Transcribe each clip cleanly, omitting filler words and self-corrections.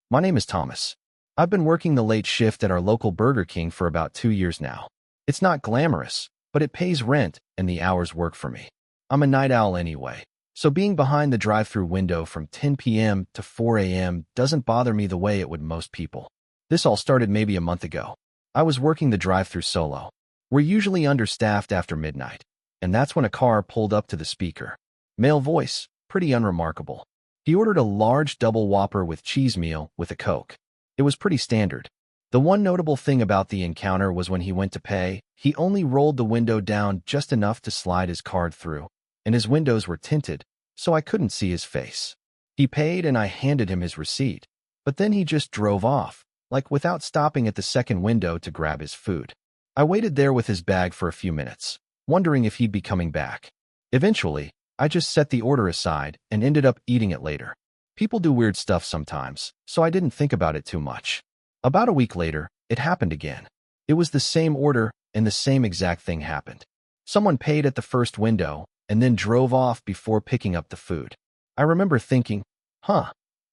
My name is Thomas. I've been working the late shift at our local Burger King for about 2 years now. It's not glamorous, but it pays rent and the hours work for me. I'm a night owl anyway, so being behind the drive-thru window from 10 p.m. to 4 a.m. doesn't bother me the way it would most people. This all started maybe a month ago. I was working the drive-thru solo. We're usually understaffed after midnight, and that's when a car pulled up to the speaker. Male voice, pretty unremarkable. He ordered a large double Whopper with cheese meal with a Coke. It was pretty standard. The one notable thing about the encounter was when he went to pay, he only rolled the window down just enough to slide his card through, and his windows were tinted, so I couldn't see his face. He paid and I handed him his receipt, but then he just drove off, like without stopping at the second window to grab his food. I waited there with his bag for a few minutes, wondering if he'd be coming back. Eventually, I just set the order aside and ended up eating it later. People do weird stuff sometimes, so I didn't think about it too much. About a week later, it happened again. It was the same order and the same exact thing happened. Someone paid at the first window and then drove off before picking up the food. I remember thinking,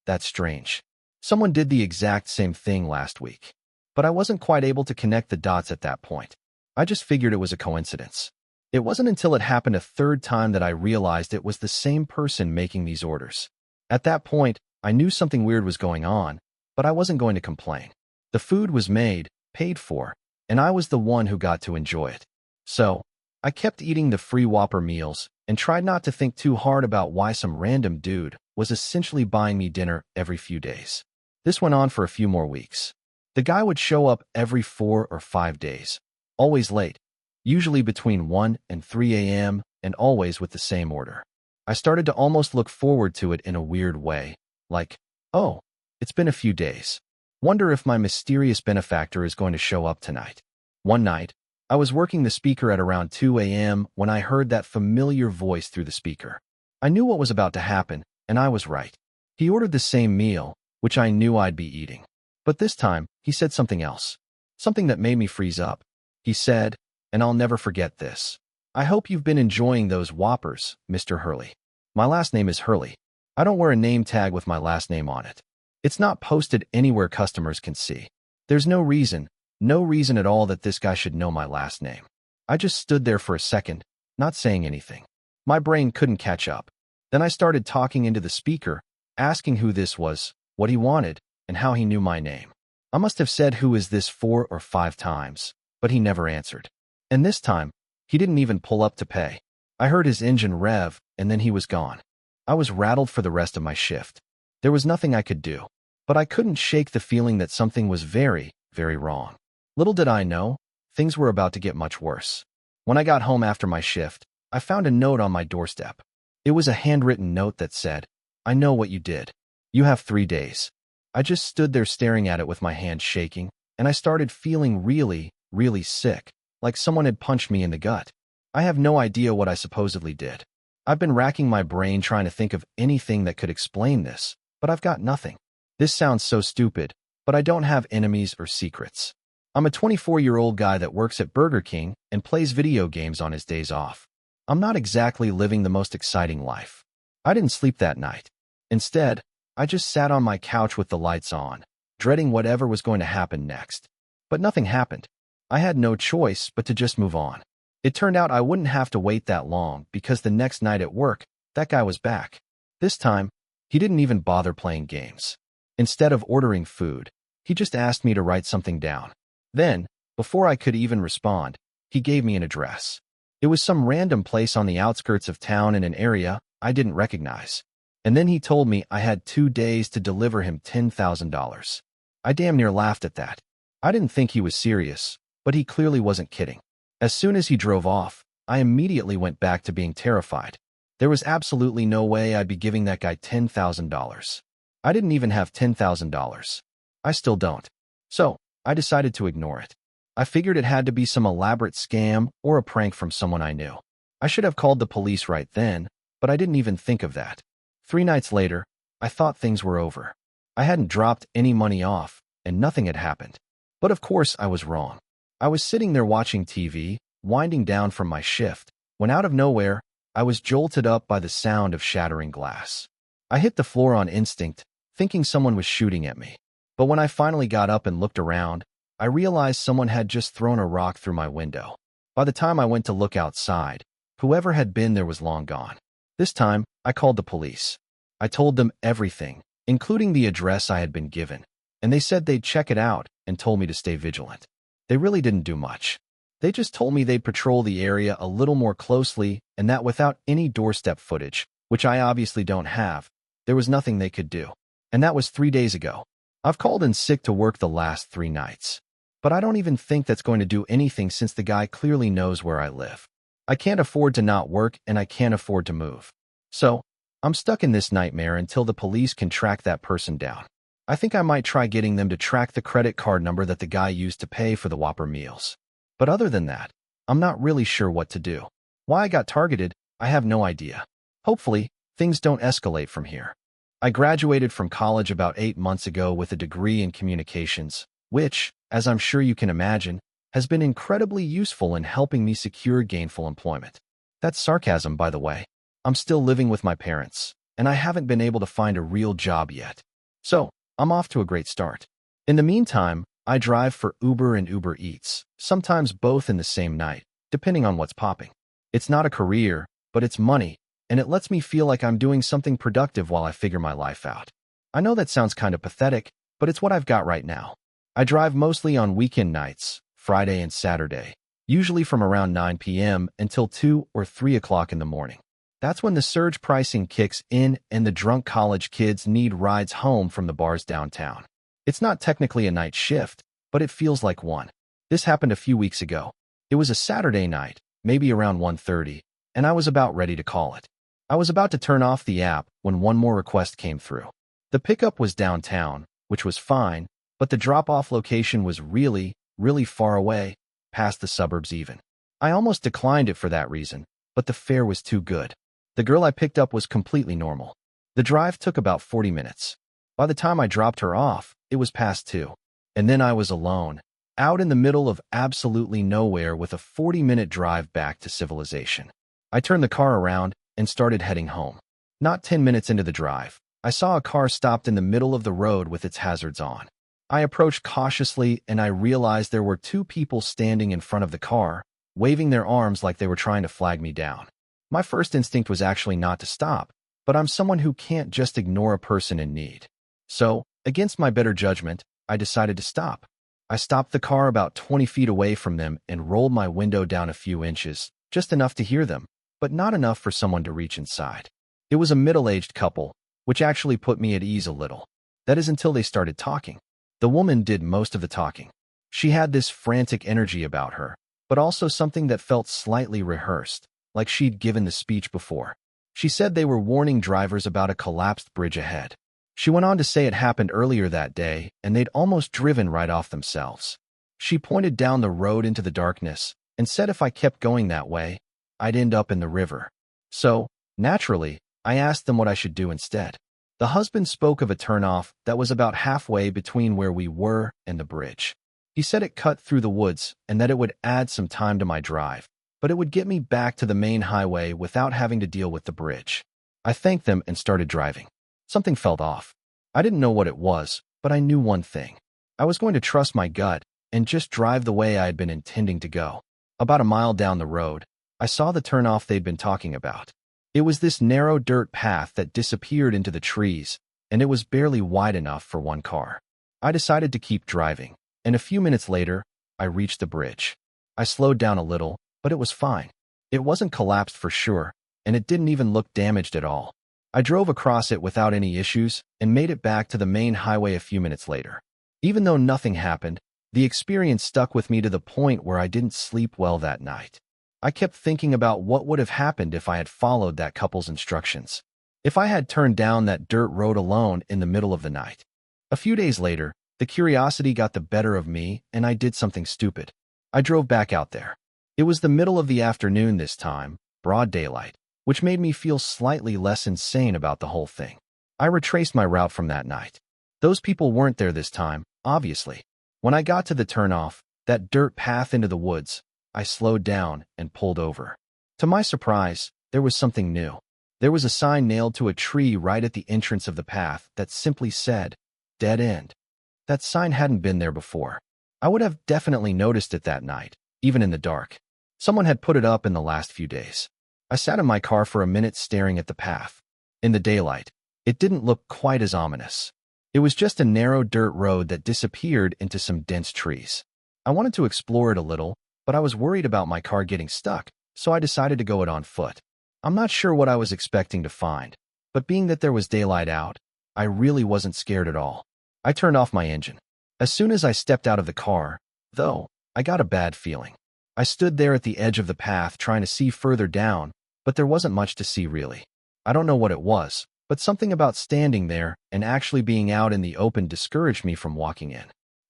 that's strange. Someone did the exact same thing last week. But I wasn't quite able to connect the dots at that point. I just figured it was a coincidence. It wasn't until it happened a third time that I realized it was the same person making these orders. At that point, I knew something weird was going on, but I wasn't going to complain. The food was made, paid for, and I was the one who got to enjoy it. So, I kept eating the free Whopper meals and tried not to think too hard about why some random dude was essentially buying me dinner every few days. This went on for a few more weeks. The guy would show up every 4 or 5 days, always late, usually between 1 and 3 a.m., and always with the same order. I started to almost look forward to it in a weird way, like, oh, it's been a few days. Wonder if my mysterious benefactor is going to show up tonight. One night, I was working the speaker at around 2 a.m. when I heard that familiar voice through the speaker. I knew what was about to happen, and I was right. He ordered the same meal, which I knew I'd be eating. But this time, he said something else. Something that made me freeze up. He said, and I'll never forget this, "I hope you've been enjoying those Whoppers, Mr. Hurley." My last name is Hurley. I don't wear a name tag with my last name on it. It's not posted anywhere customers can see. There's no reason at all that this guy should know my last name. I just stood there for a second, not saying anything. My brain couldn't catch up. Then I started talking into the speaker, asking who this was, what he wanted, and how he knew my name. I must have said "who is this" 4 or 5 times, but he never answered. And this time, he didn't even pull up to pay. I heard his engine rev, and then he was gone. I was rattled for the rest of my shift. There was nothing I could do, but I couldn't shake the feeling that something was very, very wrong. Little did I know, things were about to get much worse. When I got home after my shift, I found a note on my doorstep. It was a handwritten note that said, "I know what you did. You have 3 days." I just stood there staring at it with my hands shaking, and I started feeling really, really sick, like someone had punched me in the gut. I have no idea what I supposedly did. I've been racking my brain trying to think of anything that could explain this, but I've got nothing. This sounds so stupid, but I don't have enemies or secrets. I'm a 24-year-old guy that works at Burger King and plays video games on his days off. I'm not exactly living the most exciting life. I didn't sleep that night. Instead, I just sat on my couch with the lights on, dreading whatever was going to happen next. But nothing happened. I had no choice but to just move on. It turned out I wouldn't have to wait that long because the next night at work, that guy was back. This time, he didn't even bother playing games. Instead of ordering food, he just asked me to write something down. Then, before I could even respond, he gave me an address. It was some random place on the outskirts of town in an area I didn't recognize. And then he told me I had 2 days to deliver him $10,000. I damn near laughed at that. I didn't think he was serious, but he clearly wasn't kidding. As soon as he drove off, I immediately went back to being terrified. There was absolutely no way I'd be giving that guy $10,000. I didn't even have $10,000. I still don't. So, I decided to ignore it. I figured it had to be some elaborate scam or a prank from someone I knew. I should have called the police right then, but I didn't even think of that. 3 nights later, I thought things were over. I hadn't dropped any money off, and nothing had happened. But of course I was wrong. I was sitting there watching TV, winding down from my shift, when out of nowhere, I was jolted up by the sound of shattering glass. I hit the floor on instinct, thinking someone was shooting at me. But when I finally got up and looked around, I realized someone had just thrown a rock through my window. By the time I went to look outside, whoever had been there was long gone. This time, I called the police. I told them everything, including the address I had been given, and they said they'd check it out and told me to stay vigilant. They really didn't do much. They just told me they'd patrol the area a little more closely and that without any doorstep footage, which I obviously don't have, there was nothing they could do. And that was 3 days ago. I've called in sick to work the last 3 nights. But I don't even think that's going to do anything since the guy clearly knows where I live. I can't afford to not work and I can't afford to move. So, I'm stuck in this nightmare until the police can track that person down. I think I might try getting them to track the credit card number that the guy used to pay for the Whopper meals. But other than that, I'm not really sure what to do. Why I got targeted, I have no idea. Hopefully, things don't escalate from here. I graduated from college about 8 months ago with a degree in communications, which, as I'm sure you can imagine, has been incredibly useful in helping me secure gainful employment. That's sarcasm, by the way. I'm still living with my parents, and I haven't been able to find a real job yet. So, I'm off to a great start. In the meantime, I drive for Uber and Uber Eats, sometimes both in the same night, depending on what's popping. It's not a career, but it's money, and it lets me feel like I'm doing something productive while I figure my life out. I know that sounds kind of pathetic, but it's what I've got right now. I drive mostly on weekend nights, Friday and Saturday, usually from around 9 p.m. until 2 or 3 o'clock in the morning. That's when the surge pricing kicks in and the drunk college kids need rides home from the bars downtown. It's not technically a night shift, but it feels like one. This happened a few weeks ago. It was a Saturday night, maybe around 1:30, and I was about ready to call it. I was about to turn off the app when one more request came through. The pickup was downtown, which was fine, but the drop-off location was really, really far away, past the suburbs even. I almost declined it for that reason, but the fare was too good. The girl I picked up was completely normal. The drive took about 40 minutes. By the time I dropped her off, it was past 2. And then I was alone, out in the middle of absolutely nowhere with a 40-minute drive back to civilization. I turned the car around and started heading home. Not 10 minutes into the drive, I saw a car stopped in the middle of the road with its hazards on. I approached cautiously and I realized there were 2 people standing in front of the car, waving their arms like they were trying to flag me down. My first instinct was actually not to stop, but I'm someone who can't just ignore a person in need. So, against my better judgment, I decided to stop. I stopped the car about 20 feet away from them and rolled my window down a few inches, just enough to hear them, but not enough for someone to reach inside. It was a middle-aged couple, which actually put me at ease a little. That is until they started talking. The woman did most of the talking. She had this frantic energy about her, but also something that felt slightly rehearsed, like she'd given the speech before. She said they were warning drivers about a collapsed bridge ahead. She went on to say it happened earlier that day and they'd almost driven right off themselves. She pointed down the road into the darkness and said if I kept going that way, I'd end up in the river. So, naturally, I asked them what I should do instead. The husband spoke of a turnoff that was about halfway between where we were and the bridge. He said it cut through the woods and that it would add some time to my drive, but it would get me back to the main highway without having to deal with the bridge. I thanked them and started driving. Something felt off. I didn't know what it was, but I knew one thing. I was going to trust my gut and just drive the way I had been intending to go. About a mile down the road, I saw the turnoff they'd been talking about. It was this narrow dirt path that disappeared into the trees, and it was barely wide enough for one car. I decided to keep driving, and a few minutes later, I reached the bridge. I slowed down a little, but it was fine. It wasn't collapsed for sure, and it didn't even look damaged at all. I drove across it without any issues and made it back to the main highway a few minutes later. Even though nothing happened, the experience stuck with me to the point where I didn't sleep well that night. I kept thinking about what would have happened if I had followed that couple's instructions. If I had turned down that dirt road alone in the middle of the night. A few days later, the curiosity got the better of me and I did something stupid. I drove back out there. It was the middle of the afternoon this time, broad daylight, which made me feel slightly less insane about the whole thing. I retraced my route from that night. Those people weren't there this time, obviously. When I got to the turnoff, that dirt path into the woods, I slowed down and pulled over. To my surprise, there was something new. There was a sign nailed to a tree right at the entrance of the path that simply said, "Dead End." That sign hadn't been there before. I would have definitely noticed it that night, even in the dark. Someone had put it up in the last few days. I sat in my car for a minute staring at the path. In the daylight, it didn't look quite as ominous. It was just a narrow dirt road that disappeared into some dense trees. I wanted to explore it a little, but I was worried about my car getting stuck, so I decided to go it on foot. I'm not sure what I was expecting to find, but being that there was daylight out, I really wasn't scared at all. I turned off my engine. As soon as I stepped out of the car, though, I got a bad feeling. I stood there at the edge of the path trying to see further down, but there wasn't much to see really. I don't know what it was, but something about standing there and actually being out in the open discouraged me from walking in.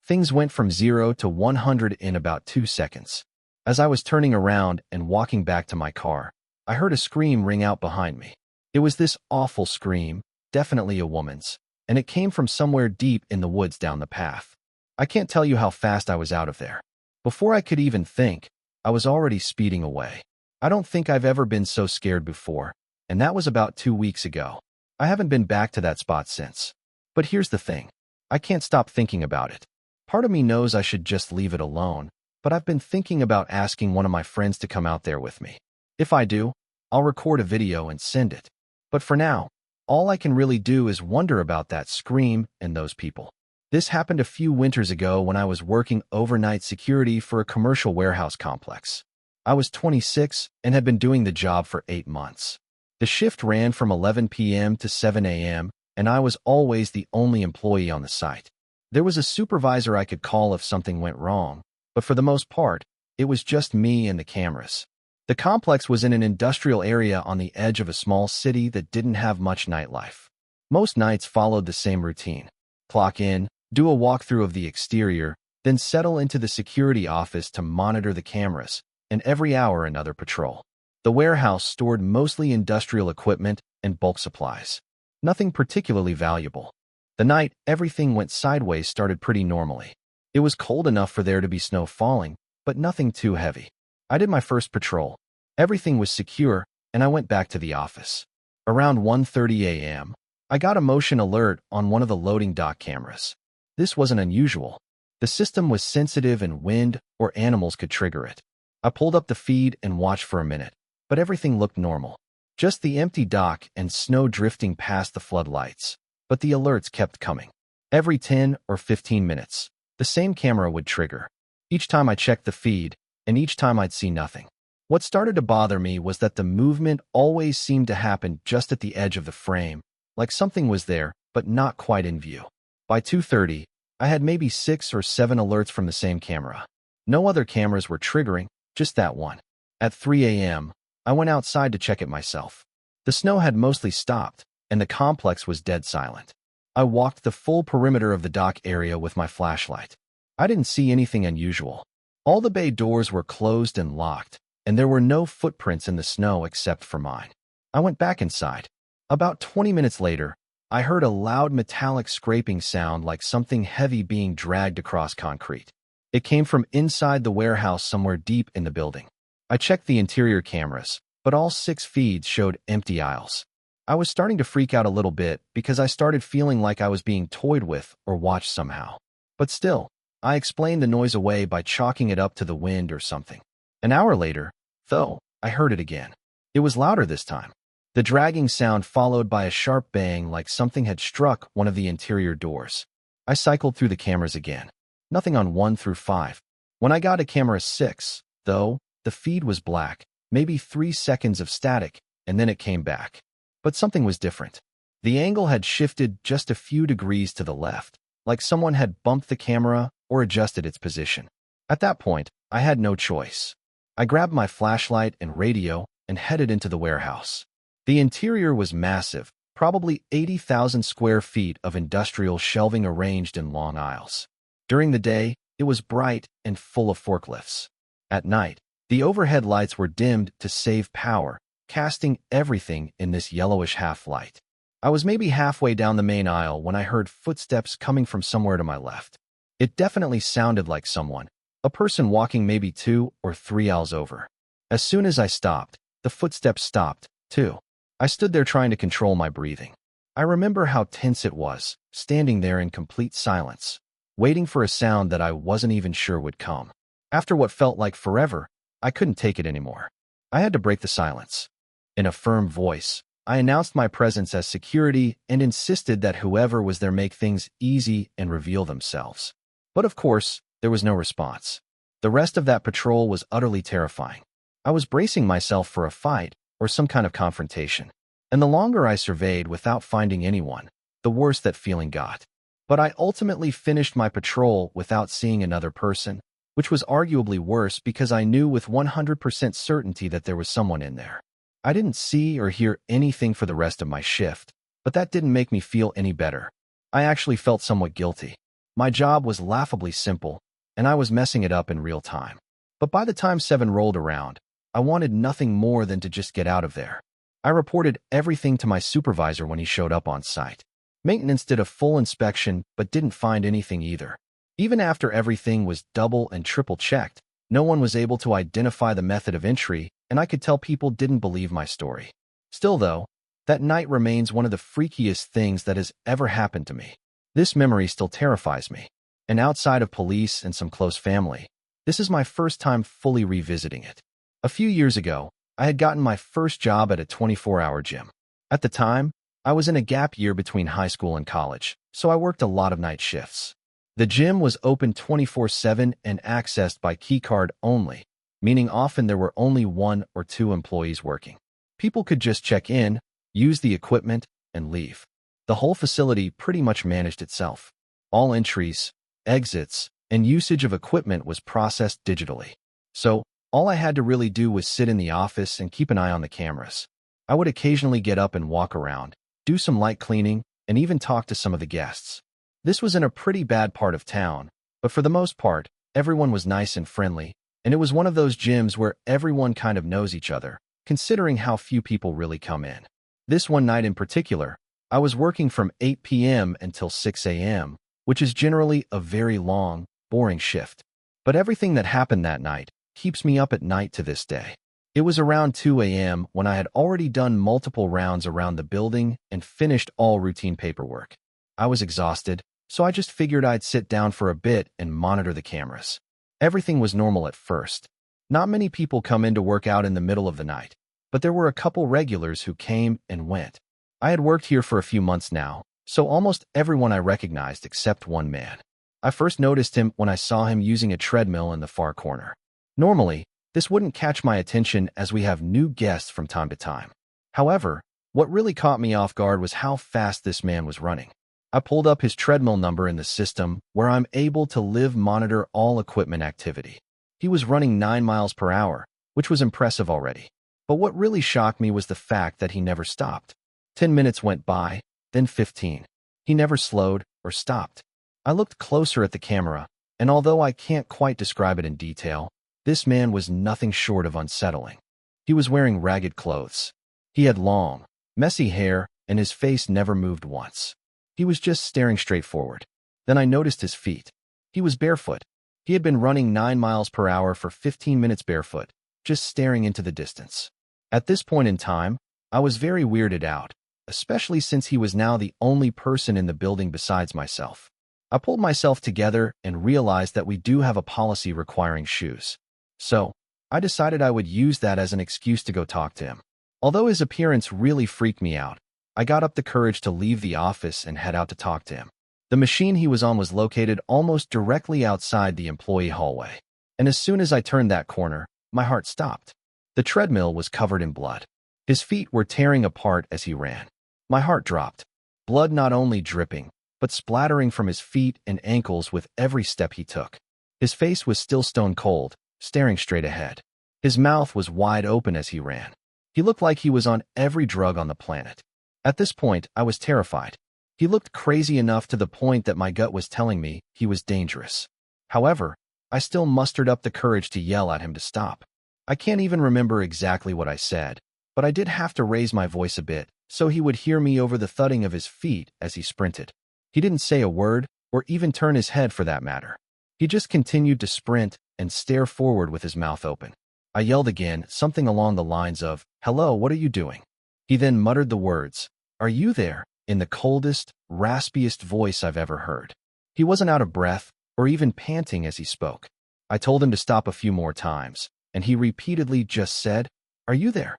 Things went from 0 to 100 in about 2 seconds. As I was turning around and walking back to my car, I heard a scream ring out behind me. It was this awful scream, definitely a woman's, and it came from somewhere deep in the woods down the path. I can't tell you how fast I was out of there. Before I could even think, I was already speeding away. I don't think I've ever been so scared before, and that was about 2 weeks ago. I haven't been back to that spot since. But here's the thing. I can't stop thinking about it. Part of me knows I should just leave it alone, but I've been thinking about asking one of my friends to come out there with me. If I do, I'll record a video and send it. But for now, all I can really do is wonder about that scream and those people. This happened a few winters ago when I was working overnight security for a commercial warehouse complex. I was 26 and had been doing the job for 8 months. The shift ran from 11 p.m. to 7 a.m., and I was always the only employee on the site. There was a supervisor I could call if something went wrong, but for the most part, it was just me and the cameras. The complex was in an industrial area on the edge of a small city that didn't have much nightlife. Most nights followed the same routine. Clock in, do a walkthrough of the exterior, then settle into the security office to monitor the cameras, and every hour another patrol. The warehouse stored mostly industrial equipment and bulk supplies. Nothing particularly valuable. The night everything went sideways started pretty normally. It was cold enough for there to be snow falling, but nothing too heavy. I did my first patrol. Everything was secure, and I went back to the office. Around 1:30 a.m., I got a motion alert on one of the loading dock cameras. This wasn't unusual. The system was sensitive and wind or animals could trigger it. I pulled up the feed and watched for a minute, but everything looked normal. Just the empty dock and snow drifting past the floodlights. But the alerts kept coming. Every 10 or 15 minutes, the same camera would trigger. Each time I checked the feed, and each time I'd see nothing. What started to bother me was that the movement always seemed to happen just at the edge of the frame, like something was there, but not quite in view. By 2:30, I had maybe 6 or 7 alerts from the same camera. No other cameras were triggering, just that one. At 3 a.m., I went outside to check it myself. The snow had mostly stopped, and the complex was dead silent. I walked the full perimeter of the dock area with my flashlight. I didn't see anything unusual. All the bay doors were closed and locked, and there were no footprints in the snow except for mine. I went back inside. About 20 minutes later, I heard a loud metallic scraping sound like something heavy being dragged across concrete. It came from inside the warehouse somewhere deep in the building. I checked the interior cameras, but all 6 feeds showed empty aisles. I was starting to freak out a little bit because I started feeling like I was being toyed with or watched somehow. But still, I explained the noise away by chalking it up to the wind or something. An hour later, though, I heard it again. It was louder this time. The dragging sound followed by a sharp bang like something had struck one of the interior doors. I cycled through the cameras again. Nothing on 1 through 5. When I got to camera 6, though, the feed was black, maybe 3 seconds of static, and then it came back. But something was different. The angle had shifted just a few degrees to the left, like someone had bumped the camera or adjusted its position. At that point, I had no choice. I grabbed my flashlight and radio and headed into the warehouse. The interior was massive, probably 80,000 square feet of industrial shelving arranged in long aisles. During the day, it was bright and full of forklifts. At night, the overhead lights were dimmed to save power, casting everything in this yellowish half-light. I was maybe halfway down the main aisle when I heard footsteps coming from somewhere to my left. It definitely sounded like someone, a person walking maybe 2 or 3 aisles over. As soon as I stopped, the footsteps stopped, too. I stood there trying to control my breathing. I remember how tense it was, standing there in complete silence. waiting for a sound that I wasn't even sure would come. After what felt like forever, I couldn't take it anymore. I had to break the silence. In a firm voice, I announced my presence as security and insisted that whoever was there make things easy and reveal themselves. But of course, there was no response. The rest of that patrol was utterly terrifying. I was bracing myself for a fight or some kind of confrontation. And the longer I surveyed without finding anyone, the worse that feeling got. But I ultimately finished my patrol without seeing another person, which was arguably worse because I knew with 100% certainty that there was someone in there. I didn't see or hear anything for the rest of my shift, but that didn't make me feel any better. I actually felt somewhat guilty. My job was laughably simple, and I was messing it up in real time. But by the time 7 rolled around, I wanted nothing more than to just get out of there. I reported everything to my supervisor when he showed up on site. Maintenance did a full inspection, but didn't find anything either. Even after everything was double and triple checked, no one was able to identify the method of entry, and I could tell people didn't believe my story. Still though, that night remains one of the freakiest things that has ever happened to me. This memory still terrifies me. And outside of police and some close family, this is my first time fully revisiting it. A few years ago, I had gotten my first job at a 24-hour gym. At the time, I was in a gap year between high school and college, so I worked a lot of night shifts. The gym was open 24/7 and accessed by keycard only, meaning often there were only 1 or 2 employees working. People could just check in, use the equipment, and leave. The whole facility pretty much managed itself. All entries, exits, and usage of equipment was processed digitally. So, all I had to really do was sit in the office and keep an eye on the cameras. I would occasionally get up and walk around, do some light cleaning, and even talk to some of the guests. This was in a pretty bad part of town, but for the most part, everyone was nice and friendly, and it was one of those gyms where everyone kind of knows each other, considering how few people really come in. This one night in particular, I was working from 8 p.m. until 6 a.m., which is generally a very long, boring shift. But everything that happened that night keeps me up at night to this day. It was around 2 a.m. when I had already done multiple rounds around the building and finished all routine paperwork. I was exhausted, so I just figured I'd sit down for a bit and monitor the cameras. Everything was normal at first. Not many people come in to work out in the middle of the night, but there were a couple regulars who came and went. I had worked here for a few months now, so almost everyone I recognized except one man. I first noticed him when I saw him using a treadmill in the far corner. Normally, this wouldn't catch my attention as we have new guests from time to time. However, what really caught me off guard was how fast this man was running. I pulled up his treadmill number in the system where I'm able to live monitor all equipment activity. He was running 9 miles per hour, which was impressive already. But what really shocked me was the fact that he never stopped. 10 minutes went by, then 15. He never slowed or stopped. I looked closer at the camera, and although I can't quite describe it in detail, this man was nothing short of unsettling. He was wearing ragged clothes. He had long, messy hair, and his face never moved once. He was just staring straight forward. Then I noticed his feet. He was barefoot. He had been running 9 miles per hour for 15 minutes barefoot, just staring into the distance. At this point in time, I was very weirded out, especially since he was now the only person in the building besides myself. I pulled myself together and realized that we do have a policy requiring shoes. So, I decided I would use that as an excuse to go talk to him. Although his appearance really freaked me out, I got up the courage to leave the office and head out to talk to him. The machine he was on was located almost directly outside the employee hallway. And as soon as I turned that corner, my heart stopped. The treadmill was covered in blood. His feet were tearing apart as he ran. My heart dropped. Blood not only dripping, but splattering from his feet and ankles with every step he took. His face was still stone cold, staring straight ahead. His mouth was wide open as he ran. He looked like he was on every drug on the planet. At this point, I was terrified. He looked crazy enough to the point that my gut was telling me he was dangerous. However, I still mustered up the courage to yell at him to stop. I can't even remember exactly what I said, but I did have to raise my voice a bit so he would hear me over the thudding of his feet as he sprinted. He didn't say a word, or even turn his head for that matter. He just continued to sprint and stare forward with his mouth open. I yelled again, something along the lines of, "Hello, what are you doing?" He then muttered the words, "Are you there?" in the coldest, raspiest voice I've ever heard. He wasn't out of breath or even panting as he spoke. I told him to stop a few more times, and he repeatedly just said, "Are you there?"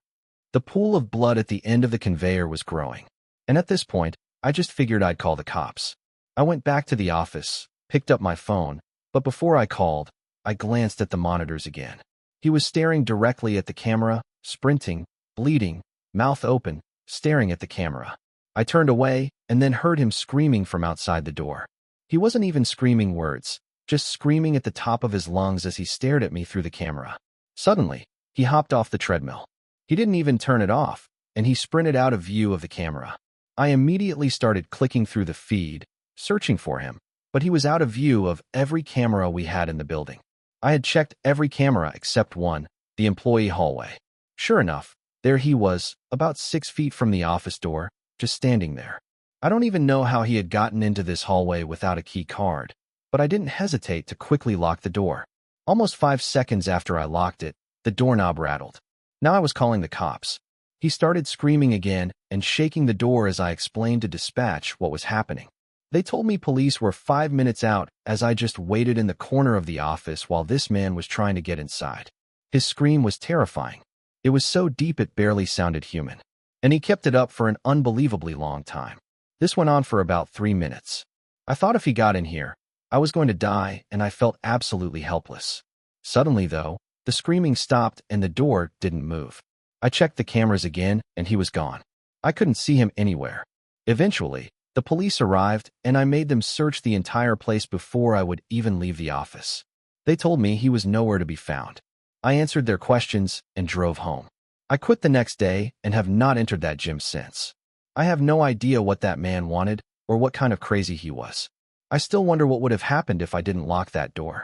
The pool of blood at the end of the conveyor was growing, and at this point, I just figured I'd call the cops. I went back to the office, picked up my phone, but before I called, I glanced at the monitors again. He was staring directly at the camera, sprinting, bleeding, mouth open, staring at the camera. I turned away and then heard him screaming from outside the door. He wasn't even screaming words, just screaming at the top of his lungs as he stared at me through the camera. Suddenly, he hopped off the treadmill. He didn't even turn it off, and he sprinted out of view of the camera. I immediately started clicking through the feed, searching for him, but he was out of view of every camera we had in the building. I had checked every camera except one, the employee hallway. Sure enough, there he was, about 6 feet from the office door, just standing there. I don't even know how he had gotten into this hallway without a key card, but I didn't hesitate to quickly lock the door. Almost 5 seconds after I locked it, the doorknob rattled. Now I was calling the cops. He started screaming again and shaking the door as I explained to dispatch what was happening. They told me police were 5 minutes out as I just waited in the corner of the office while this man was trying to get inside. His scream was terrifying. It was so deep it barely sounded human. And he kept it up for an unbelievably long time. This went on for about 3 minutes. I thought if he got in here, I was going to die, and I felt absolutely helpless. Suddenly, though, the screaming stopped and the door didn't move. I checked the cameras again, and he was gone. I couldn't see him anywhere. Eventually, the police arrived, and I made them search the entire place before I would even leave the office. They told me he was nowhere to be found. I answered their questions and drove home. I quit the next day and have not entered that gym since. I have no idea what that man wanted or what kind of crazy he was. I still wonder what would have happened if I didn't lock that door.